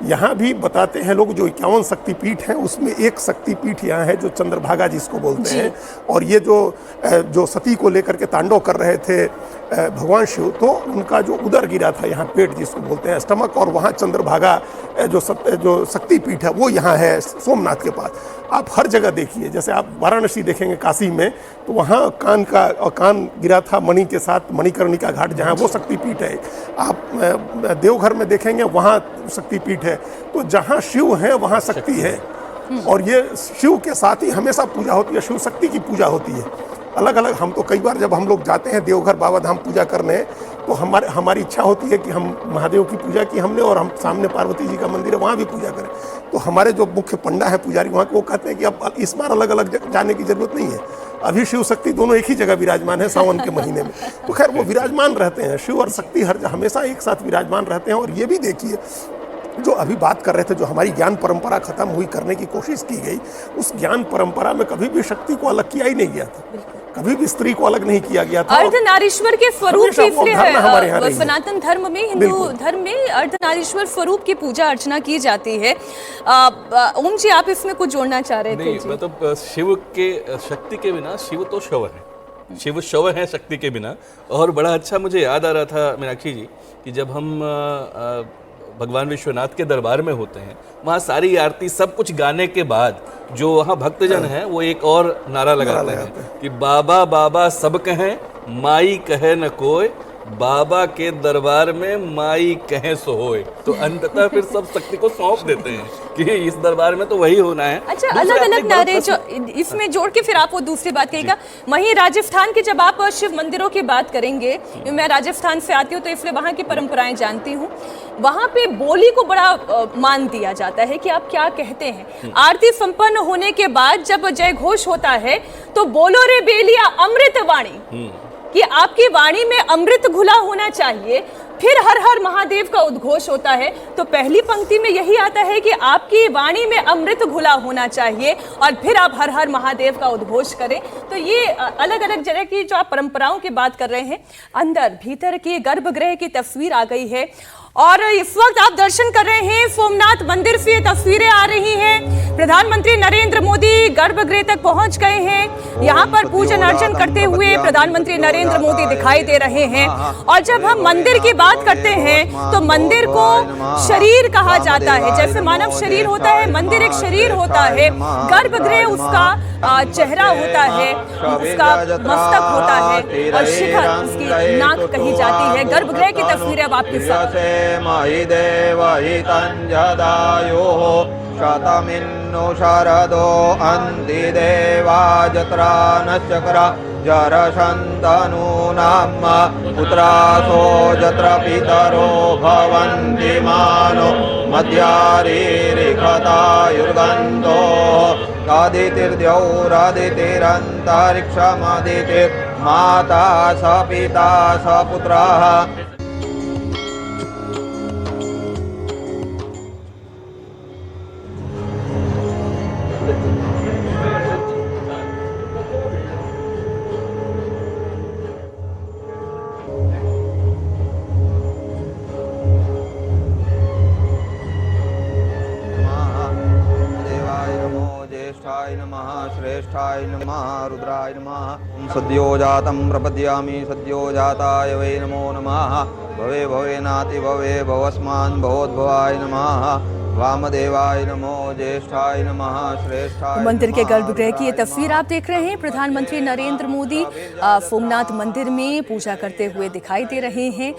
यहाँ भी बताते हैं लोग, जो 51 शक्तिपीठ हैं उसमें एक शक्तिपीठ यहाँ है जो चंद्रभागा जिसको बोलते हैं। और ये जो सती को लेकर के तांडव कर रहे थे भगवान शिव, तो उनका जो उदर गिरा था यहाँ, पेट जिसको बोलते हैं, स्टमक, और वहाँ चंद्रभागा जो शक्तिपीठ है वो यहाँ है सोमनाथ के पास। आप हर जगह देखिए, जैसे आप वाराणसी देखेंगे काशी में, तो वहाँ कान गिरा था मणि के साथ, मणिकर्णिका घाट जहाँ, वो शक्तिपीठ है। आप देवघर में देखेंगे वहाँ शक्तिपीठ है। तो जहाँ शिव है वहाँ शक्ति है, और ये शिव के साथ ही हमेशा पूजा होती है, शिव शक्ति की पूजा होती है अलग अलग। हम तो कई बार जब हम लोग जाते हैं देवघर बाबा धाम पूजा करने, तो हमारी इच्छा होती है कि हम महादेव की पूजा की हमने, और हम सामने पार्वती जी का मंदिर है वहाँ भी पूजा करें। तो हमारे जो मुख्य पंडा है पुजारी वहाँ के, वो कहते हैं कि अब इस बार अलग अलग जाने की जरूरत नहीं है, अभी शिव शक्ति दोनों एक ही जगह विराजमान है सावन के महीने में। तो खैर वो विराजमान रहते हैं, शिव और शक्ति हमेशा एक साथ विराजमान रहते हैं। और ये भी देखिए, जो अभी बात कर रहे थे, जो हमारी ज्ञान परंपरा खत्म हुई करने की कोशिश की गई, उस ज्ञान परंपरा में कभी भी शक्ति को अलग किया ही नहीं गया था, कभी भी स्त्री को अलग नहीं किया गया था। अर्धनारीश्वर के स्वरूप की इसलिए सनातन धर्म में, हिंदू धर्म में अर्धनारीश्वर स्वरूप की पूजा अर्चना की जाती है। ओम जी, आप इसमें कुछ जोड़ना चाह रहे थे? मतलब शिव के शक्ति के बिना शिव तो शव है, शिव शव है शक्ति के बिना। और बड़ा अच्छा मुझे याद आ रहा था मीनाक्षी जी कि जब हम भगवान विश्वनाथ के दरबार में होते हैं, वहाँ सारी आरती सब कुछ गाने के बाद जो वहाँ भक्तजन हैं वो एक और नारा लगाते हैं कि बाबा बाबा सब कहें, माई कहे न कोई, बाबा के दरबार में माई कहे सो होए। तो अंततः फिर सब शक्ति को सौंप देते हैं कि इस दरबार में तो वही होना है। अच्छा, अलग अलग नारे जो इसमें जोड़ के फिर आप वो दूसरी बात कहिएगा। वहीं राजस्थान के जब आप शिव मंदिरों की बात करेंगे, मैं राजस्थान से आती हूँ तो इसलिए वहाँ की परंपराएं जानती हूँ। वहाँ पे बोली को बड़ा मान दिया जाता है कि आप क्या कहते हैं। आरती संपन्न होने के बाद जब जय घोष होता है तो बोलो रे बेलिया अमृत वाणी, कि आपकी वाणी में अमृत घुला होना चाहिए। फिर हर हर महादेव का उद्घोष होता है, तो पहली पंक्ति में यही आता है कि आपकी वाणी में अमृत घुला होना चाहिए, और फिर आप हर हर महादेव का उद्घोष करें। तो ये अलग अलग जगह की जो आप परंपराओं की बात कर रहे हैं, अंदर भीतर की गर्भगृह की तस्वीर आ गई है। और इस वक्त आप दर्शन कर रहे हैं सोमनाथ मंदिर से, तस्वीरें आ रही हैं। प्रधानमंत्री नरेंद्र मोदी गर्भगृह तक पहुंच गए हैं। यहाँ पर पूजन अर्चन करते हुए प्रधानमंत्री नरेंद्र मोदी दिखाई दे रहे हैं। और जब हम मंदिर की बात करते हैं तो मंदिर को शरीर कहा जाता है। जैसे मानव शरीर होता है, मंदिर एक शरीर होता है, गर्भगृह उसका चेहरा होता है, उसका मस्तक होता है, और शिखर उसकी नाक कही जाती है। गर्भगृह की तस्वीरें अब आपके साथ। शतमिन्नु शरदो अन्ति देवा जत्रा नश्चक्र जरशन्तनु नाम पुत्रासो जत्र पितरो भवन्ति मानो मध्यारीरिखतायुर्गन्धो आदितिर्द्यौरादितिरन्तरिक्षमदितिर्माता स पिता स पुत्रः। ज्येष्ठाय नमः, श्रेष्ठाय नमः, रुद्राय नमः। सद्यो जातं प्रपद्यामि, सद्यो जाताय वै नमो नमः। भवे भवे नाति भवे भवस्मान् भवोद्भवाय नमः। वामदेवाय नमो, ज्येष्ठाय नमः, श्रेष्ठाय। मंदिर के गर्भगृह की ये तस्वीर आप देख रहे हैं। प्रधानमंत्री नरेंद्र मोदी सोमनाथ मंदिर में पूजा करते हुए दिखाई दे रहे हैं।